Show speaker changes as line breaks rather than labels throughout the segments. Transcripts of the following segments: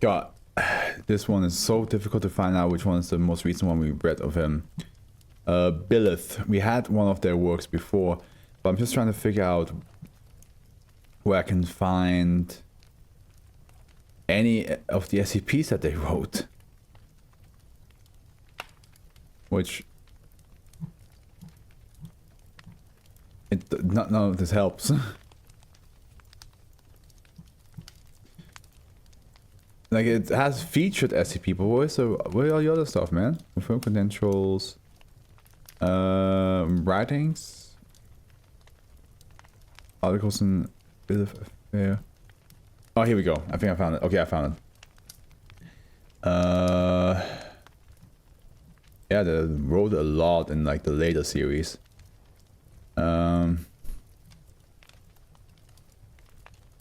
God, this one is so difficult to find out which one is the most recent one we read of him. Billith. We had one of their works before, but I'm just trying to figure out where I can find any of the SCPs that they wrote. Which... none of this helps. Like, it has featured SCP, but where's where are the other stuff, man? Confirm credentials. Writings. Articles in Bill of Affair. Oh, here we go. I think I found it. Okay, I found it. Yeah, they wrote a lot in like the later series. And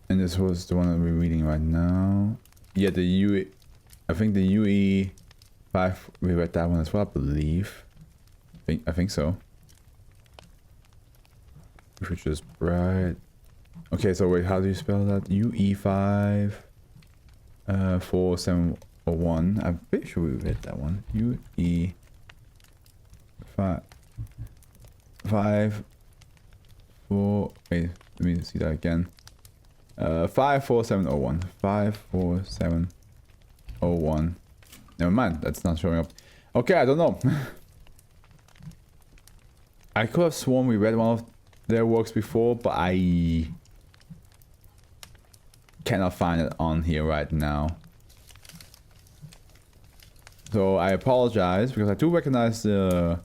this was the one that we're reading right now. Yeah, the UE, I think the UE5, we read that one as well, I believe. I think so. Which is bright. Okay, so wait, how do you spell that? UE5 4701. I'm pretty sure we read that one. UE 5 4. Wait, let me see that again. 54701. 54701. Never mind, that's not showing up. Okay, I don't know. I could have sworn we read one of their works before, but I cannot find it on here right now. So I apologize because I do recognize the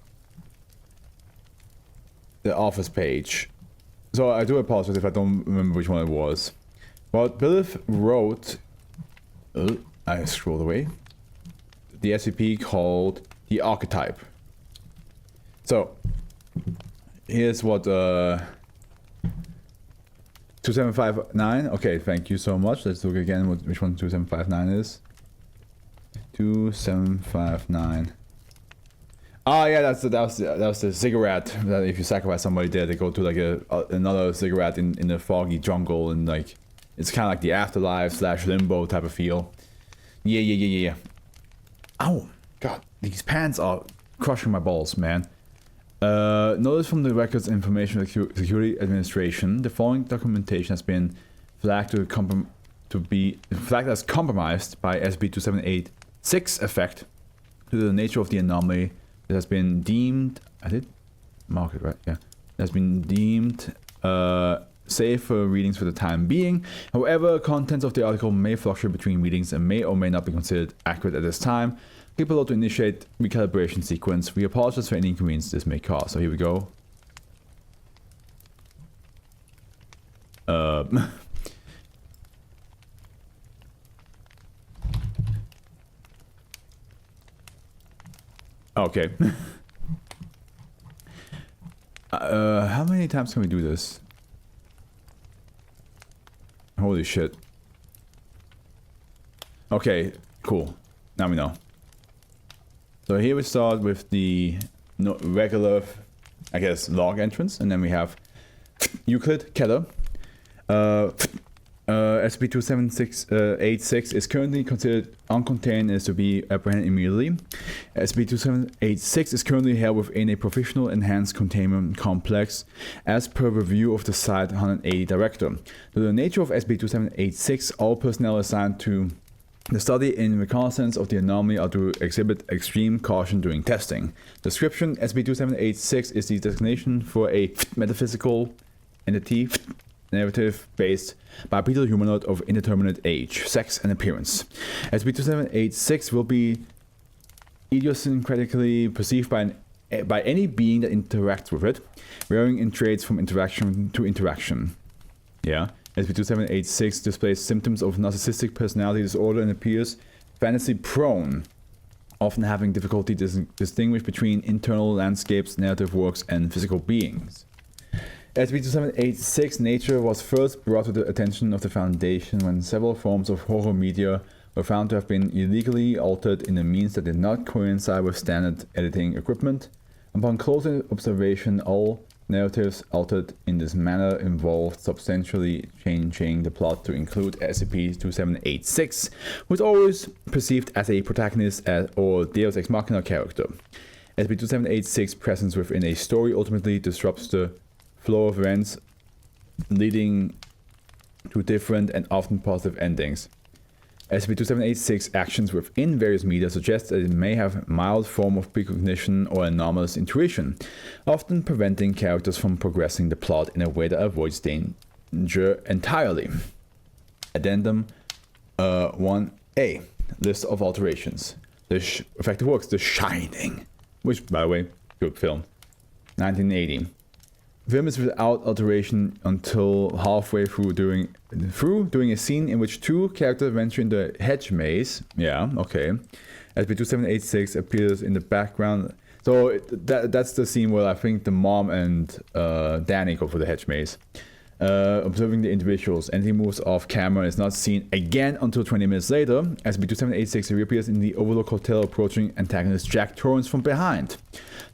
office page. So I do apologize if I don't remember which one it was. But Billith wrote, I scrolled away, the SCP called the Archetype. So here's what 2759. Okay, thank you so much. Let's look again which one 2759 is. 2759. Oh yeah, that was the cigarette that if you sacrifice somebody there, they go to like another cigarette in the foggy jungle, and like it's kind of like the afterlife / limbo type of feel. Yeah. Ow, God, these pants are crushing my balls, man. Notice from the Records Information Security Administration, the following documentation has been flagged as compromised by SCP-2786 effect due to the nature of the anomaly. It has been deemed, I did mark it right, yeah. It has been deemed safe for readings for the time being. However, contents of the article may fluctuate between readings and may or may not be considered accurate at this time. Click below to initiate recalibration sequence. We apologize for any inconvenience this may cause. So here we go. Okay. How many times can we do this? Holy shit. Okay, cool. Now we know. So here we start with the regular, I guess, log entrance, and then we have Euclid Keller. SCP-2786 is currently considered uncontained and is to be apprehended immediately. SCP-2786 is currently held within a professional enhanced containment complex as per review of the Site 180 Director. Due to the nature of SCP-2786, all personnel assigned to the study in reconnaissance of the anomaly are to exhibit extreme caution during testing. Description: SCP-2786 is the designation for a metaphysical entity narrative based bipedal humanoid of indeterminate age, sex, and appearance. SCP-2786 will be idiosyncratically perceived by any being that interacts with it, varying in traits from interaction to interaction. Yeah. SCP-2786 displays symptoms of narcissistic personality disorder and appears fantasy-prone, often having difficulty distinguish between internal landscapes, narrative works, and physical beings. SCP-2786 nature was first brought to the attention of the Foundation when several forms of horror media were found to have been illegally altered in a means that did not coincide with standard editing equipment. Upon closer observation, all Narratives altered in this manner involved substantially changing the plot to include SCP-2786, who is always perceived as a protagonist or Deus Ex Machina character. SCP-2786's presence within a story ultimately disrupts the flow of events, leading to different and often positive endings. SCP-2786's actions within various media suggest that it may have a mild form of precognition or anomalous intuition, often preventing characters from progressing the plot in a way that avoids danger entirely. Addendum 1A. List of alterations. Effective works: The Shining, which, by the way, good film. 1980. Film is without alteration until halfway through doing a scene in which two characters venture into a hedge maze. Yeah, okay. SCP-2786 appears in the background. So that's the scene where I think the mom and Danny go for the hedge maze. Observing the individuals. Anything moves off camera and is not seen again until 20 minutes later. SCP-2786 reappears in the Overlook Hotel, approaching antagonist Jack Torrance from behind.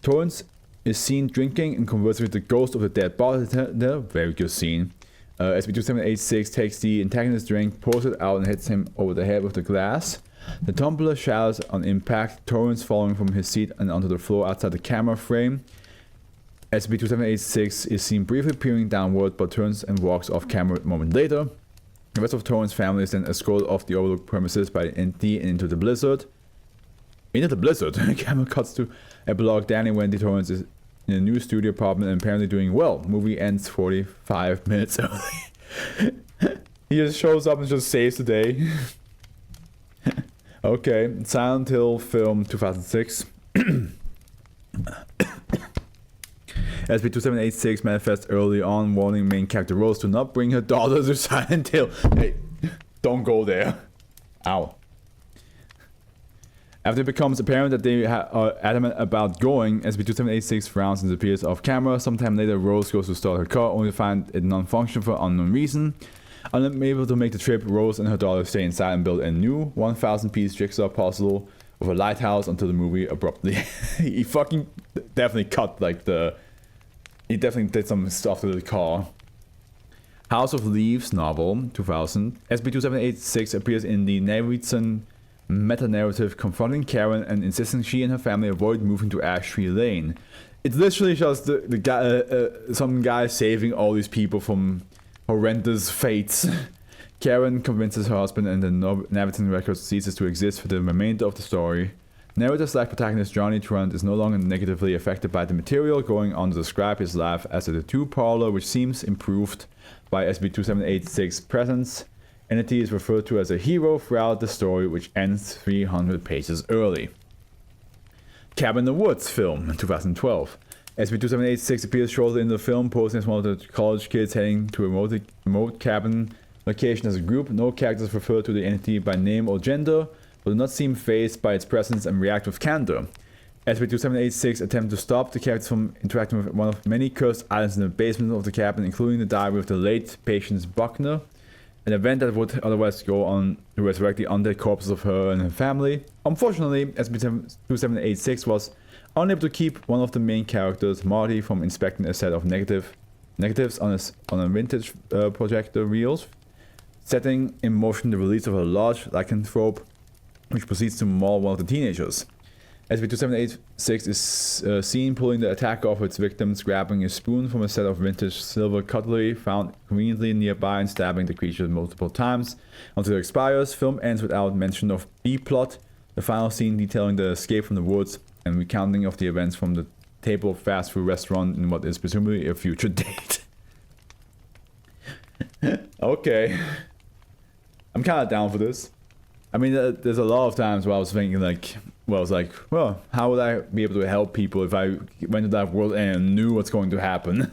Torrance is seen drinking and conversing with the ghost of the dead bartender. Very good scene. SCP-2786 takes the antagonist's drink, pours it out, and hits him over the head with the glass. The tumbler shatters on impact, Torrance falling from his seat and onto the floor outside the camera frame. SCP-2786 is seen briefly peering downward, but turns and walks off camera a moment later. The rest of Torrance's family is then escorted off the Overlook premises by the entity and into the blizzard. Into the blizzard? The camera cuts to epilogue. Danny Wendy Torrance is in a new studio apartment and apparently doing well. Movie ends 45 minutes early. He just shows up and just saves the day. Okay, Silent Hill film 2006. SCP-2786 manifests early on, warning main character Rose to not bring her daughter to Silent Hill. Hey, don't go there. Ow. After it becomes apparent that they are adamant about going, SCP-2786 frowns and disappears off camera. Sometime later, Rose goes to start her car, only to find it non-function for unknown reason. Unable to make the trip, Rose and her daughter stay inside and build a new 1,000-piece jigsaw puzzle with a lighthouse until the movie abruptly. He fucking definitely cut like the... He definitely did some stuff to the car. House of Leaves novel 2000. SCP-2786 appears in the Navidson meta-narrative, confronting Karen and insisting she and her family avoid moving to Ash Tree Lane. It's literally just the guy, some guy saving all these people from horrendous fates. Karen convinces her husband and the Navidson record ceases to exist for the remainder of the story. Narrator/protagonist Johnny Trent is no longer negatively affected by the material, going on to describe his life as a tattoo parlor, which seems improved by SCP-2786's presence. Entity is referred to as a hero throughout the story, which ends 300 pages early. Cabin in the Woods film 2012. SCP-2786 appears shortly in the film, posing as one of the college kids heading to a remote cabin location as a group. No characters refer to the entity by name or gender, but do not seem fazed by its presence and react with candor. SCP-2786 attempts to stop the characters from interacting with one of many cursed items in the basement of the cabin, including the diary of the late patient Buckner, an event that would otherwise go on to resurrect the undead corpses of her and her family. Unfortunately, SCP-2786 was unable to keep one of the main characters, Marty, from inspecting a set of negatives on a vintage projector reels, setting in motion the release of a large lycanthrope, which proceeds to maul one of the teenagers. SCP-2786 is seen pulling the attacker off its victims, grabbing a spoon from a set of vintage silver cutlery found conveniently nearby and stabbing the creature multiple times until it expires. Film ends without mention of B-plot, the final scene detailing the escape from the woods and recounting of the events from the table of fast food restaurant in what is presumably a future date. Okay. I'm kind of down for this. I mean, there's a lot of times where I was thinking like, well, how would I be able to help people if I went to that world and knew what's going to happen?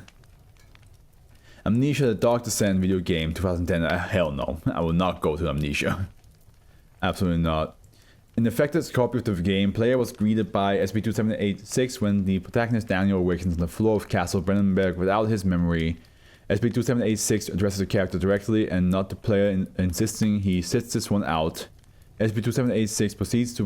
Amnesia: The Dark Descent video game 2010. Hell no, I will not go to Amnesia. Absolutely not. In the affected copy of the game, player was greeted by SCP-2786 when the protagonist Daniel awakens on the floor of Castle Brennenberg without his memory. SCP-2786 addresses the character directly and not the player, insisting he sits this one out. SCP-2786 proceeds to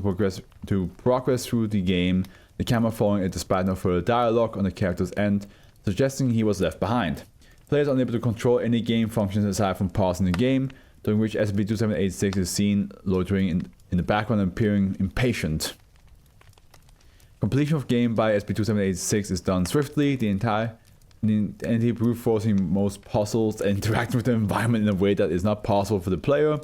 progress through the game, the camera following it despite no further dialogue on the character's end. suggesting he was left behind. Players are unable to control any game functions aside from pausing the game, during which SCP-2786 is seen loitering in the background and appearing impatient. Completion of game by SCP-2786 is done swiftly. The entity brute forcing most puzzles and interacting with the environment in a way that is not possible for the player.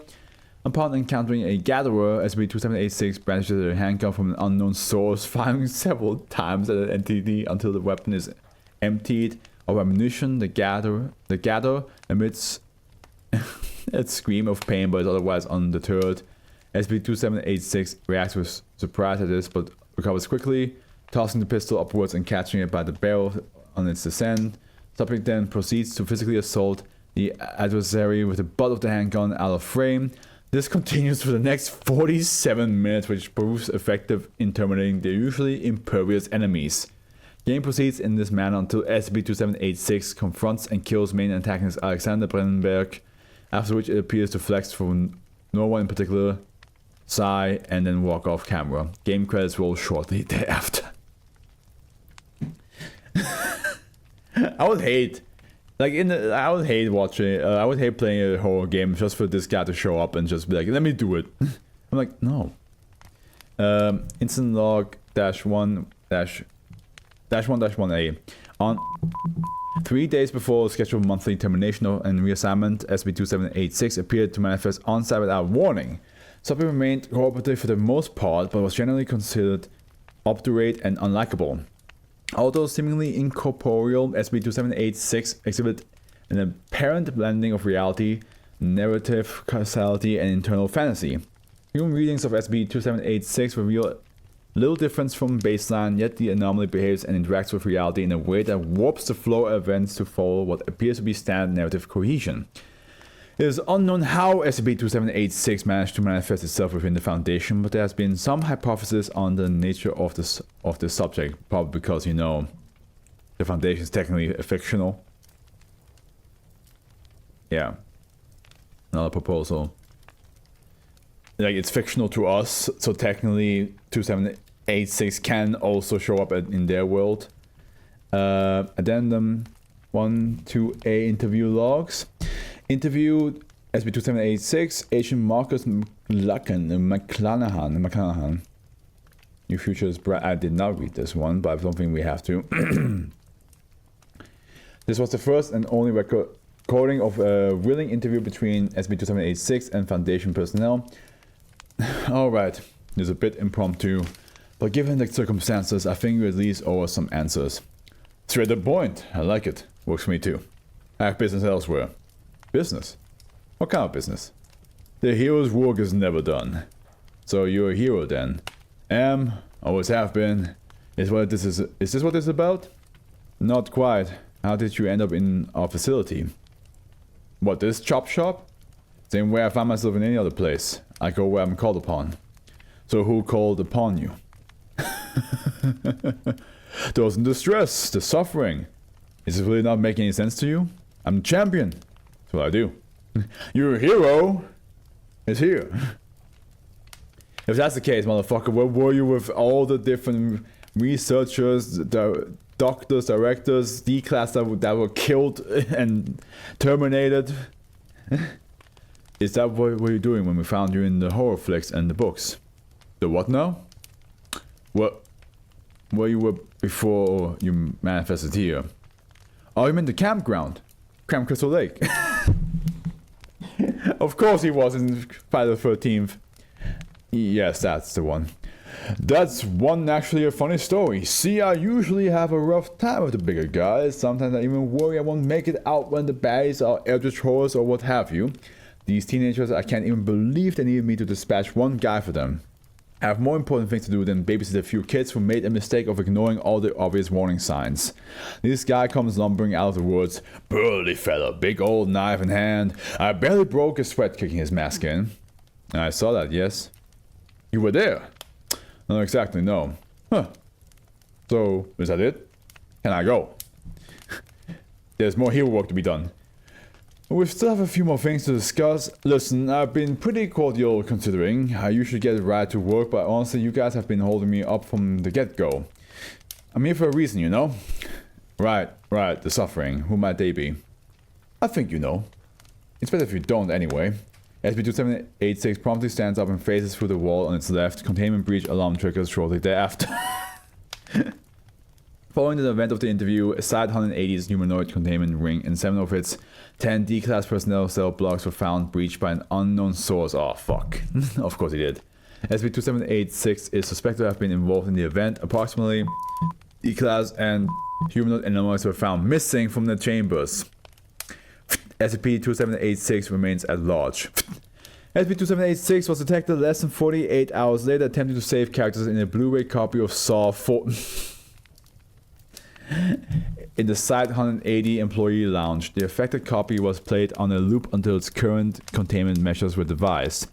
Upon encountering a gatherer, SCP-2786 brandishes a handgun from an unknown source, firing several times at an entity until the weapon is emptied of ammunition. The gatherer emits a scream of pain but is otherwise undeterred. SCP-2786 reacts with surprise at this but recovers quickly, tossing the pistol upwards and catching it by the barrel on its descent. Subject then proceeds to physically assault the adversary with the butt of the handgun out of frame. This continues for the next 47 minutes, which proves effective in terminating the usually impervious enemies. Game proceeds in this manner until SCP-2786 confronts and kills main antagonist Alexander Brennenberg, after which it appears to flex for no one in particular, sigh, and then walk off camera. Game credits roll shortly thereafter. I would hate watching. I would hate playing a horror game just for this guy to show up and just be like, "Let me do it." I'm like, no. Instant log -1-1A. On 3 days before scheduled monthly termination and reassignment, SCP-2786 appeared to manifest on-site without warning. Subject remained cooperative for the most part, but was generally considered obdurate and unlikable. Although seemingly incorporeal, SCP-2786 exhibited an apparent blending of reality, narrative, causality, and internal fantasy. Human readings of SCP-2786 reveal little difference from baseline, yet the anomaly behaves and interacts with reality in a way that warps the flow of events to follow what appears to be standard narrative cohesion. It is unknown how SCP-2786 managed to manifest itself within the Foundation, but there has been some hypothesis on the nature of the subject, probably because, you know, the Foundation is technically fictional. Yeah. Another proposal. Like, it's fictional to us, so technically 2786 can also show up in their world. Addendum 1-2A interview logs. Interviewed SCP-2786, Agent Marcus McClanahan. New Futures Brad. I did not read this one, but I don't think we have to. This was the first and only recording of a willing interview between SCP-2786 and Foundation personnel. Alright, it's a bit impromptu, but given the circumstances, I think we at least owe us some answers. Straight to the point, I like it. Works for me too. I have business elsewhere. Business? What kind of business? The hero's work is never done. So you're a hero then? Am, always have been. Is this what this is about? Not quite. How did you end up in our facility? What, this chop shop? Same way I find myself in any other place. I go where I'm called upon. So who called upon you? Those in distress, the suffering. Is this really not making any sense to you? I'm the champion. That's what I do. Your hero is here. If that's the case, motherfucker, where were you with all the different researchers, doctors, directors, D-class that were killed and terminated? Is that what were you doing when we found you in the horror flicks and the books? The what now? What? Where you were before you manifested here? Oh, you meant the campground? Camp Crystal Lake. Of course he was in Friday the 13th. Yes, that's the one. That's one actually a funny story. See, I usually have a rough time with the bigger guys. Sometimes I even worry I won't make it out when the baddies are eldritch horrors or what have you. These teenagers, I can't even believe they needed me to dispatch one guy for them. I have more important things to do than babysit a few kids who made a mistake of ignoring all the obvious warning signs. This guy comes lumbering out of the woods. Burly fella, big old knife in hand. I barely broke a sweat kicking his mask in. I saw that, yes. You were there? Not exactly, no. Huh. So, is that it? Can I go? There's more hero work to be done. We still have a few more things to discuss. Listen, I've been pretty cordial considering. I usually get right to work, but honestly, you guys have been holding me up from the get-go. I'm here for a reason, you know? Right, the suffering. Who might they be? I think you know. It's better if you don't anyway. SCP-2786 promptly stands up and faces through the wall on its left. Containment breach alarm triggers shortly thereafter. Following the event of the interview, Site-180's humanoid containment ring and 7 of its 10 D-class personnel cell blocks were found breached by an unknown source. Oh, fuck. Of course he did. SCP-2786 is suspected to have been involved in the event. Approximately D-class and humanoid anomalies were found missing from the chambers. SCP-2786 remains at large. SCP-2786 was detected less than 48 hours later, attempting to save characters in a Blu-ray copy of Saw 4 in the Site-180 employee lounge. The affected copy was played on a loop until its current containment measures were devised.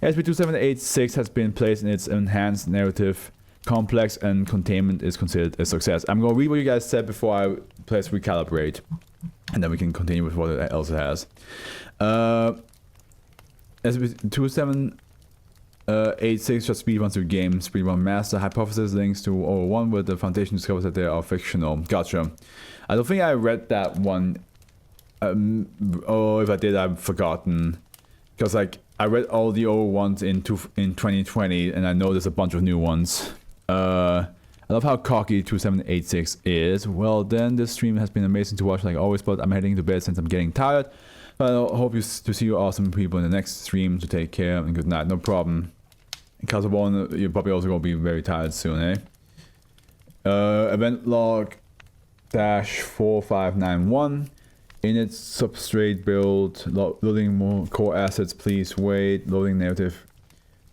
SCP-2786 has been placed in its enhanced narrative complex and containment is considered a success. I'm going to read what you guys said before I press recalibrate. And then we can continue with what else it has. SCP-2786 just speedruns through games. Speedrun master hypothesis links to 01 where the Foundation discovers that they are fictional. Gotcha. I don't think I read that one. Or if I did, I've forgotten. Because like I read all the old ones in 2020, and I know there's a bunch of new ones. I love how cocky 2786 is. Well then, this stream has been amazing to watch like always, but I'm heading to bed since I'm getting tired. But I hope to see you awesome people in the next stream. To take care and good night. No problem. In Casabon, you're probably also going to be very tired soon, eh? Event log -4591. In its substrate build, loading more core assets, please wait. Loading narrative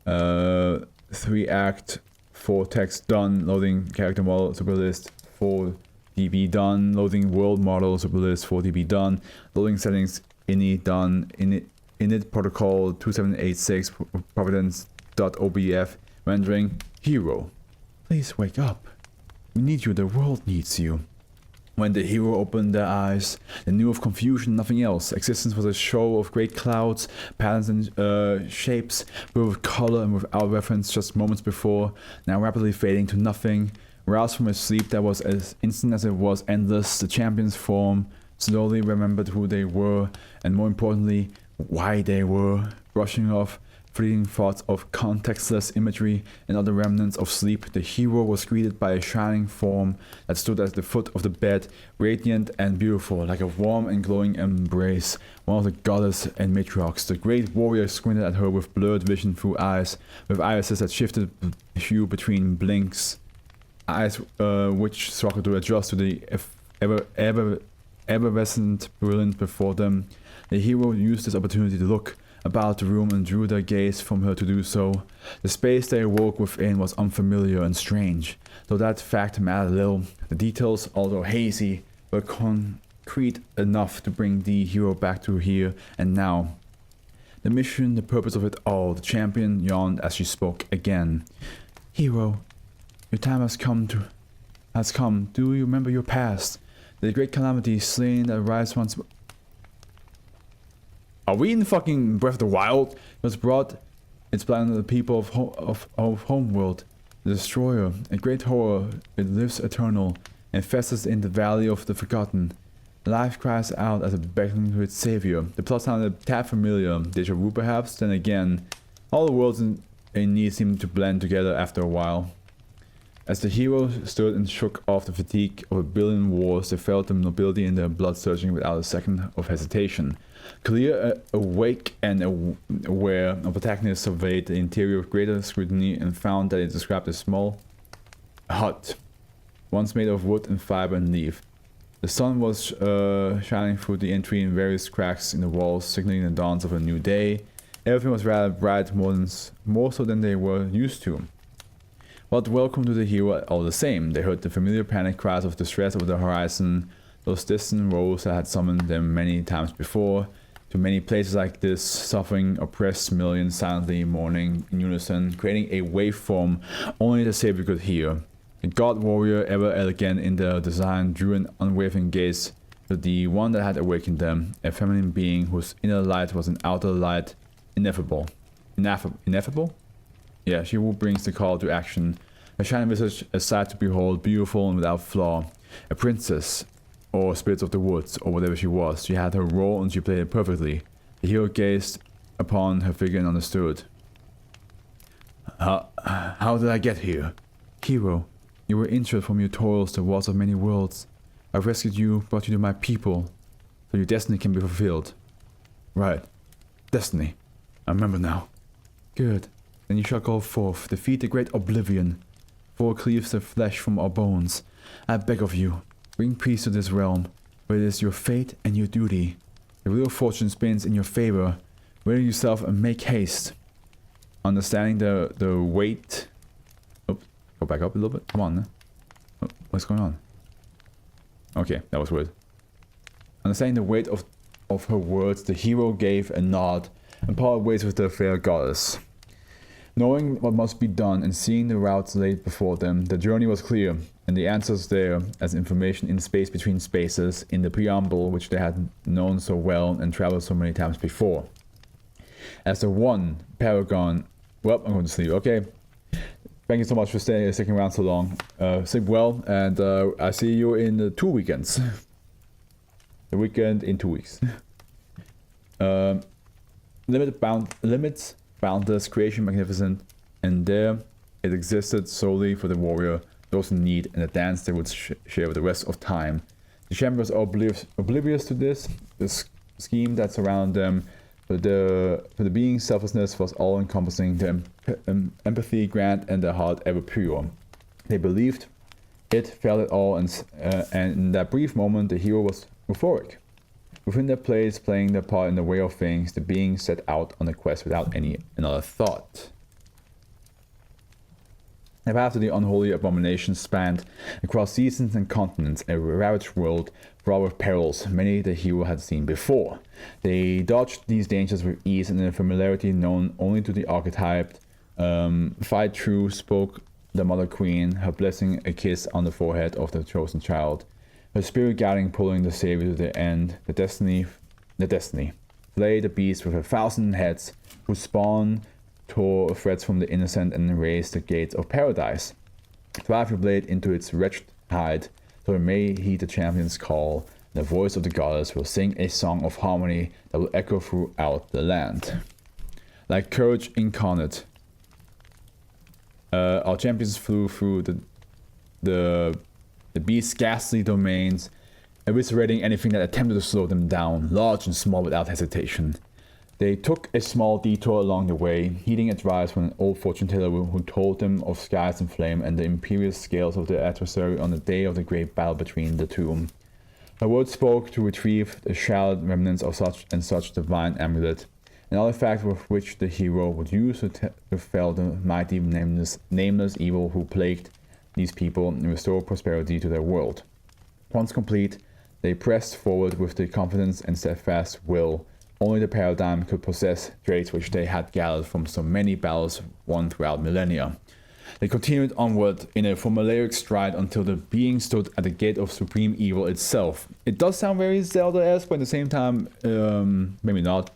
3 act 4 text done. Loading character model superlist 4 dB done. Loading world model superlist 4 dB done. Loading settings init done. Init protocol 2786 providence.obf rendering hero. Please wake up. We need you, the world needs you. When the hero opened their eyes, they knew of confusion, nothing else. Existence was a show of great clouds, patterns and shapes, but with color and without reference just moments before, now rapidly fading to nothing. Roused from a sleep that was as instant as it was endless, the champions form slowly remembered who they were, and more importantly, why they were. Brushing off fleeting thoughts of contextless imagery and other remnants of sleep, the hero was greeted by a shining form that stood at the foot of the bed, radiant and beautiful, like a warm and glowing embrace. One of the goddess and matriarchs. The great warrior squinted at her with blurred vision through eyes, with irises that shifted hue between blinks. Eyes which struggled to adjust to the evanescent brilliance before them. The hero used this opportunity to look about the room and drew their gaze from her to do so. The space they awoke within was unfamiliar and strange, though that fact mattered little. The details, although hazy, were concrete enough to bring the hero back to here and now. The mission, the purpose of it all. The champion yawned as she spoke again. Hero, your time has come. Do you remember your past? The great calamity slain that rise once. Are we in fucking Breath of the Wild? It was brought its plan to the people of Homeworld. The Destroyer, a great horror, it lives eternal, and festers in the Valley of the Forgotten. Life cries out as a beckoning to its savior. The plot sounded a tad familiar. Deja vu perhaps? Then again, all the worlds in need seemed to blend together after a while. As the hero stood and shook off the fatigue of a billion wars, they felt the nobility in their blood surging without a second of hesitation. Clear, awake, and aware of attackness surveyed the interior with greater scrutiny and found that it described a small hut, once made of wood and fiber and leaf. The sun was shining through the entry in various cracks in the walls, signaling the dawns of a new day. Everything was rather bright, more so than they were used to. But welcome to the hero all the same. They heard the familiar panic cries of distress over the horizon, those distant roars that had summoned them many times before. To many places like this, suffering, oppressed millions silently mourning in unison, creating a waveform only the Savior could hear. The god warrior, ever elegant in their design, drew an unwavering gaze to the one that had awakened them, a feminine being whose inner light was an outer light, ineffable. Ineffable? Yeah, she who brings the call to action. Her shining visage, a sight to behold, beautiful and without flaw. A princess, or spirits of the woods, or whatever she was. She had her role and she played it perfectly. The hero gazed upon her figure and understood. How did I get here? Hero, you were injured from your toils, the wars of many worlds. I rescued you, brought you to my people, so your destiny can be fulfilled. Right. Destiny. I remember now. Good. Then you shall go forth, defeat the great Oblivion. For it cleaves the flesh from our bones. I beg of you, bring peace to this realm, where it is your fate and your duty. The wheel of fortune spins in your favor. Ready yourself and make haste. Understanding the weight. Oh, go back up a little bit. Come on. Oh, what's going on? Okay, that was weird. Understanding the weight of her words, the hero gave a nod and parted ways with the fair goddess. Knowing what must be done and seeing the routes laid before them, the journey was clear, and the answers there as information in space between spaces, in the preamble which they had known so well and traveled so many times before. As the one paragon... Well, I'm going to sleep. Okay. Thank you so much for sticking around so long. Sleep well, and I see you in 2 weekends. The weekend in 2 weeks. Limits, boundless, creation magnificent, and there it existed solely for the warrior, those in need, and the dance they would share with the rest of time. The champions are oblivious to this, the scheme that surrounded them. For the being's selflessness was all-encompassing, their empathy grand and their heart ever pure. They believed it, felt it all, and in that brief moment the hero was euphoric. Within their place, playing their part in the way of things, the being set out on a quest without another thought. The path to the unholy abomination spanned across seasons and continents, a ravaged world fraught with perils many the hero had seen before. They dodged these dangers with ease and a familiarity known only to the Archetype. Fight through, spoke the Mother Queen, her blessing a kiss on the forehead of the chosen child. Her spirit guiding, pulling the savior to the end, the destiny. Flay the beast with 1,000 heads, whose spawn tore threads from the innocent and raised the gates of paradise. Drive your blade into its wretched hide, so it may heed the champion's call. The voice of the goddess will sing a song of harmony that will echo throughout the land. Like courage incarnate, our champions flew through the beast's ghastly domains, eviscerating anything that attempted to slow them down, large and small without hesitation. They took a small detour along the way, heeding advice from an old fortune teller who told them of skies and flame and the imperious scales of their adversary on the day of the great battle between the two. Her words spoke to retrieve the shallowed remnants of such and such divine amulet, an artifact with which the hero would use to fell the mighty nameless evil who plagued these people and restore prosperity to their world. Once complete, they pressed forward with the confidence and steadfast will only the paradigm could possess, traits which they had gathered from so many battles won throughout millennia. They continued onward in a formulaic stride until the being stood at the gate of supreme evil itself. It does sound very Zelda-esque, but at the same time, maybe not.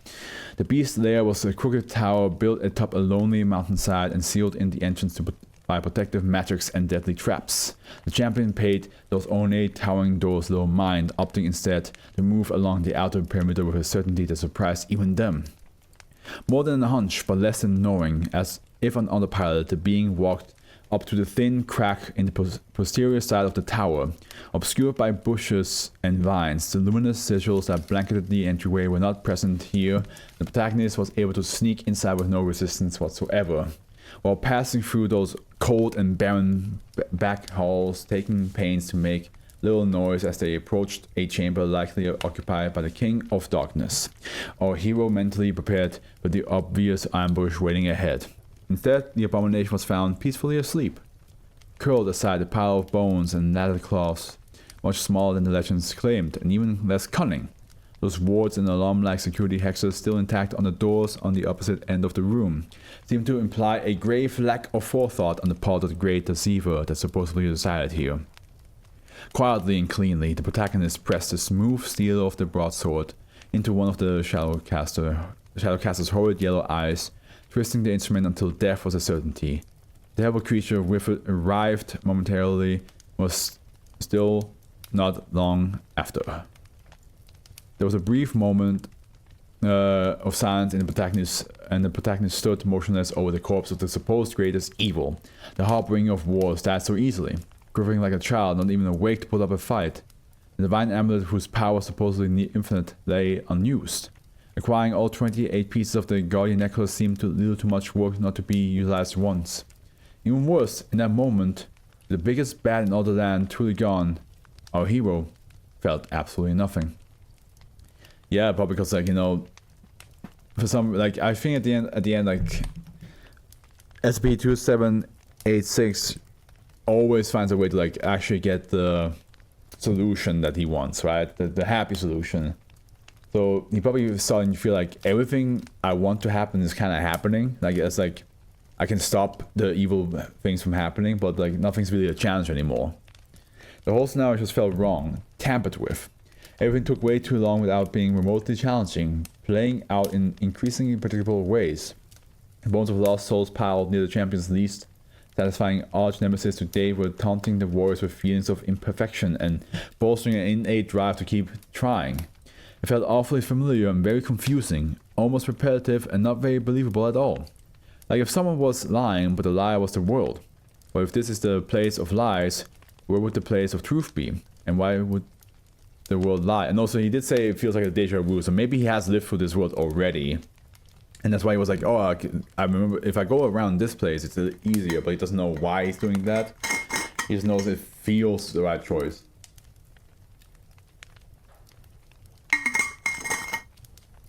The beast's lair was a crooked tower built atop a lonely mountainside and sealed in the entrance by protective matrix and deadly traps. The champion paid those ornate towering doors little mind, opting instead to move along the outer perimeter with a certainty that surprised even them. More than a hunch, but less than knowing, as if on autopilot, the being walked up to the thin crack in the posterior side of the tower. Obscured by bushes and vines, the luminous sigils that blanketed the entryway were not present here. The protagonist was able to sneak inside with no resistance whatsoever. While passing through those cold and barren back halls, taking pains to make little noise as they approached a chamber likely occupied by the King of Darkness. Our hero mentally prepared for the obvious ambush waiting ahead. Instead, the abomination was found peacefully asleep, curled aside a pile of bones and ladder cloths, much smaller than the legends claimed, and even less cunning. Those wards and alarm-like security hexes still intact on the doors on the opposite end of the room seemed to imply a grave lack of forethought on the part of the great deceiver that supposedly resided here. Quietly and cleanly, the protagonist pressed the smooth steel of the broadsword into one of the Shadowcaster's horrid yellow eyes, twisting the instrument until death was a certainty. The terrible creature writhed momentarily, was still not long after. There was a brief moment of silence in the protagonist, and the protagonist stood motionless over the corpse of the supposed greatest evil. The harbinger of wars died so easily, quivering like a child, not even awake to put up a fight. The divine amulet, whose power was supposedly infinite, lay unused. Acquiring all 28 pieces of the guardian necklace seemed to little too much work not to be utilized once. Even worse, in that moment, the biggest bad in all the land truly gone, our hero felt absolutely nothing. Yeah, probably because, like, you know, for some, like, I think at the end, like, SCP-2786 always finds a way to, like, actually get the solution that he wants, right? The happy solution. So he probably starting to feel like everything I want to happen is kind of happening. Like, it's like I can stop the evil things from happening, but like nothing's really a challenge anymore. The whole scenario just felt wrong, tampered with. Everything took way too long without being remotely challenging, playing out in increasingly predictable ways. The bones of lost souls piled near the champion's least satisfying arch nemesis today were taunting the warriors with feelings of imperfection and bolstering an innate drive to keep trying. It felt awfully familiar and very confusing, almost repetitive and not very believable at all. Like if someone was lying, but the liar was the world. Or if this is the place of lies, where would the place of truth be? And why would the world lie? And also he did say it feels like a deja vu, so maybe he has lived through this world already. And that's why he was like, oh, I remember if I go around this place, it's a little easier, but he doesn't know why he's doing that. He just knows it feels the right choice.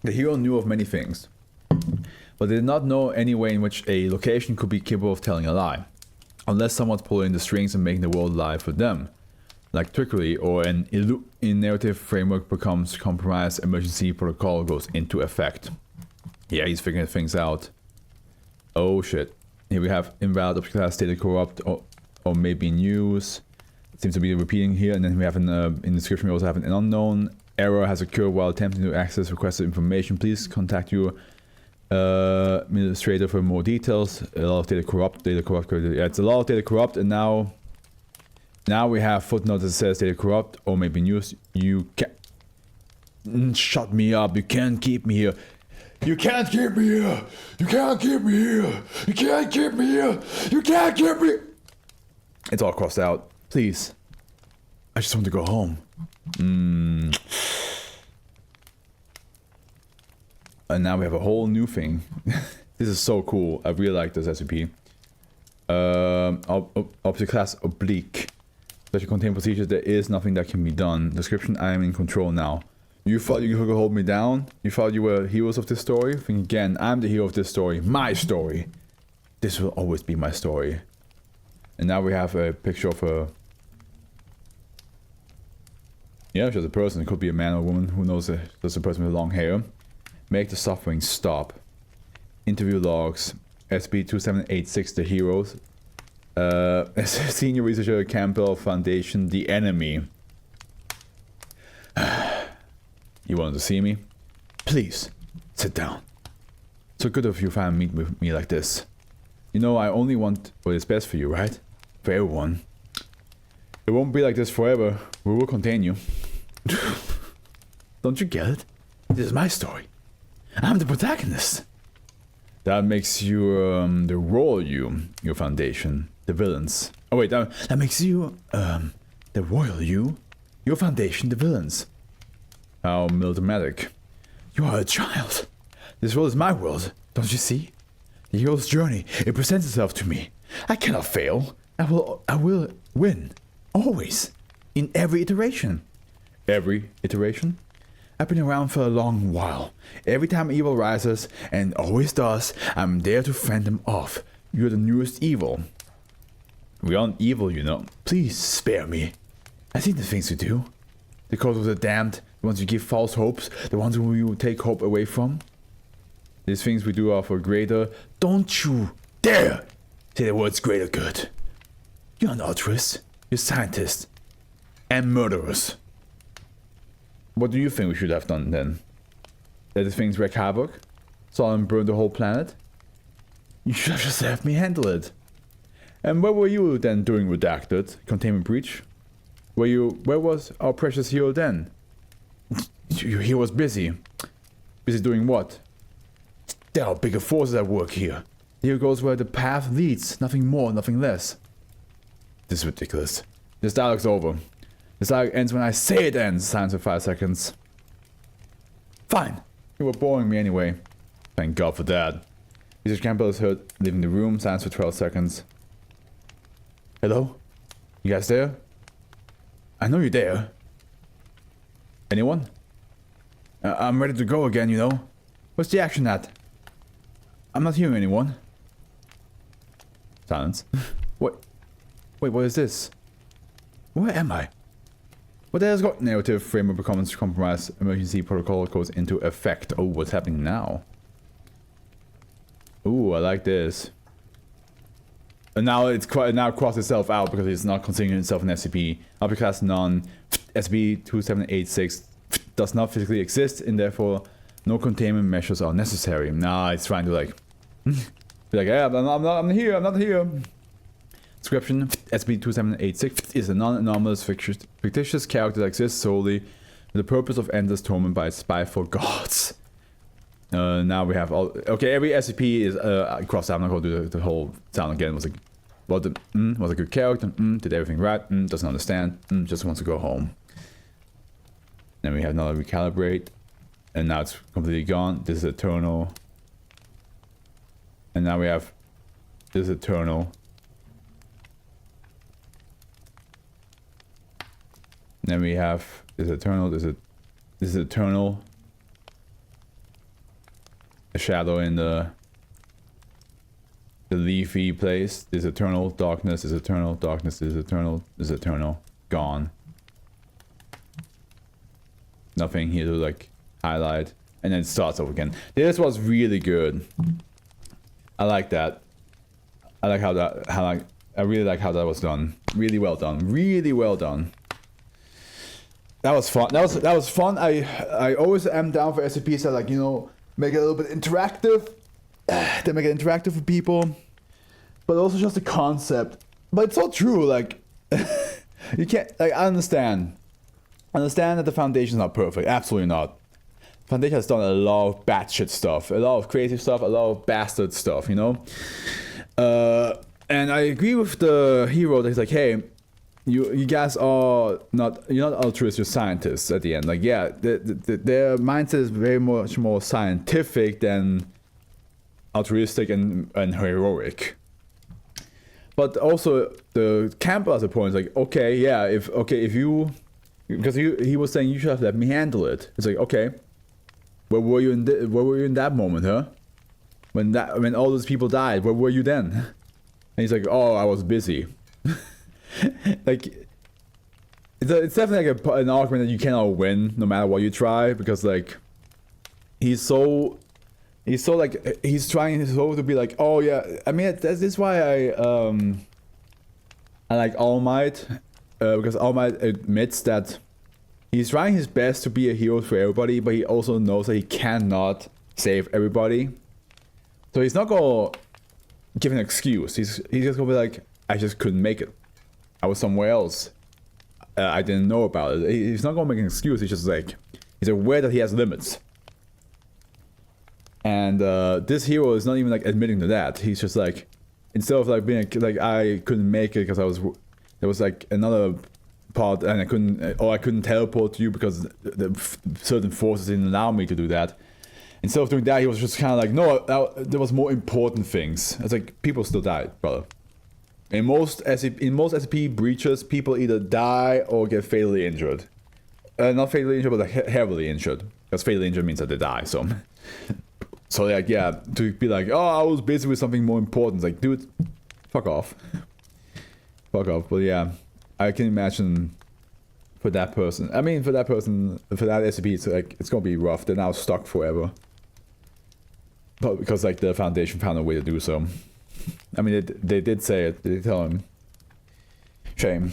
The hero knew of many things, but did not know any way in which a location could be capable of telling a lie, unless someone's pulling the strings and making the world lie for them. Like trickery or an narrative framework becomes compromised, emergency protocol goes into effect. Yeah, he's figuring things out. Oh shit. Here we have invalid object class, stated corrupt, or maybe news. It seems to be repeating here, and then we have in the description we also have an unknown. Error has occurred while attempting to access requested information. Please contact your administrator for more details. A lot of data corrupt. Yeah, it's a lot of data corrupt, and now we have footnote that says data corrupt or maybe news. You can't shut me up. You can't keep me here. You can't keep me here. You can't keep me here. You can't keep me here. You can't keep me. It's all crossed out. Please. I just want to go home. And now we have a whole new thing. This is so cool. I really like this SCP. Object class oblique. Special containment procedures. There is nothing that can be done. Description: I am in control now. You thought you could hold me down? You thought you were heroes of this story? Think again. I'm the hero of this story. My story. This will always be my story. And now we have a picture of a... Yeah, just a person. It could be a man or a woman. Who knows? Just a person with long hair. Make the suffering stop. Interview logs. SCP-2786, the heroes. Senior researcher, Campbell Foundation, the enemy. You wanted to see me? Please, sit down. So good of you finally meet with me like this. You know I only want what is best for you, right? For everyone. It won't be like this forever. We will contain you. Don't you get it? This is my story. I'm the protagonist. That makes you the royal you, your foundation, the villains. Oh wait, that makes you the royal you, your foundation, the villains. How melodramatic. You are a child. This world is my world, don't you see? The hero's journey, it presents itself to me. I cannot fail. I will win. Always. In every iteration. Every iteration? I've been around for a long while. Every time evil rises, and always does, I'm there to fend them off. You're the newest evil. We aren't evil, you know. Please spare me. I see the things you do. The cause of the damned, the ones you give false hopes, the ones who you take hope away from. These things we do are for greater. Don't you dare say the words greater good. You're an altruist. You're scientists. And murderers. What do you think we should have done then? Let the things wreak havoc? Saw them burn the whole planet? You should have just left me handle it. And where were you then during Redacted? Containment breach? Where was our precious hero then? He was busy. Busy doing what? There are bigger forces at work here. Here goes where the path leads. Nothing more, nothing less. This is ridiculous. This dialogue's over. This dialogue ends when I say it ends. Silence for 5 seconds. Fine. You were boring me anyway. Thank God for that. Mr. Campbell is heard leaving the room. Silence for 12 seconds. Hello? You guys there? I know you're there. Anyone? I'm ready to go again, you know. Where's the action at? I'm not hearing anyone. Silence. What? Wait, what is this? Where am I? What the hell's got narrative framework becomes compromised? Emergency protocol goes into effect. Oh, what's happening now? Ooh, I like this. And now it's now crossed itself out because it's not considering itself an SCP. Object class none. SCP-2786 does not physically exist, and therefore no containment measures are necessary. Nah, it's trying to like be like, yeah, I'm not here. Description: SCP-2786 is a non-anomalous fictitious character that exists solely with the purpose of endless torment by its spiteful gods. Now we have all. Okay, every SCP is crossed out. I'm not gonna do the whole sound again. Was a good character. Did everything right. Doesn't understand. Just wants to go home. Then we have another recalibrate, and now it's completely gone. This is eternal. And now we have this eternal. And then we have this eternal. This is eternal. A shadow in the leafy place. This eternal. Darkness is eternal. Darkness is eternal. Is eternal. Gone. Nothing here to like highlight. And then it starts over again. This was really good. I like that. I like I really like how that was done. Really well done. Really well done. That was fun. That was fun. I always am down for SCPs that, like, you know, make it a little bit interactive. They make it interactive for people. But also just the concept. But it's all true, like you can't, like, I understand that the Foundation's not perfect. Absolutely not. Foundation has done a lot of batshit stuff, a lot of crazy stuff, a lot of bastard stuff, you know? And I agree with the hero that he's like, hey, you guys are you're not altruists, you're scientists at the end. Like, yeah, their mindset is very much more scientific than altruistic and heroic. But also the camper as a point is like, okay, yeah, if you, because he was saying you should have let me handle it. It's like, okay, where were you in that moment, huh? When all those people died, where were you then? And he's like, oh, I was busy. Like, it's definitely like an argument that you cannot win no matter what you try, because like he's trying to be like, oh yeah, I mean this is why I like All Might, because All Might admits that he's trying his best to be a hero for everybody, but he also knows that he cannot save everybody. So he's not gonna give an excuse. He's just gonna be like, I just couldn't make it. I was somewhere else. I didn't know about it. He's not gonna make an excuse. He's just like, he's aware that he has limits. And this hero is not even like admitting to that. He's just like, instead of like being like, I couldn't make it because there was like another part and I couldn't teleport to you because certain forces didn't allow me to do that. Instead of doing that, he was just kind of like, no, there was more important things. It's like, people still died, brother. In most SCP breaches, people either die or get fatally injured. Not fatally injured, but like heavily injured. Because fatally injured means that they die, so... So like, yeah, to be like, oh, I was busy with something more important. It's like, dude, fuck off. Fuck off. But yeah, I can imagine for that person. I mean, for that SCP, it's like, it's gonna be rough. They're now stuck forever. But because like the Foundation found a way to do so. I mean, they did say it. They did tell him. Shame.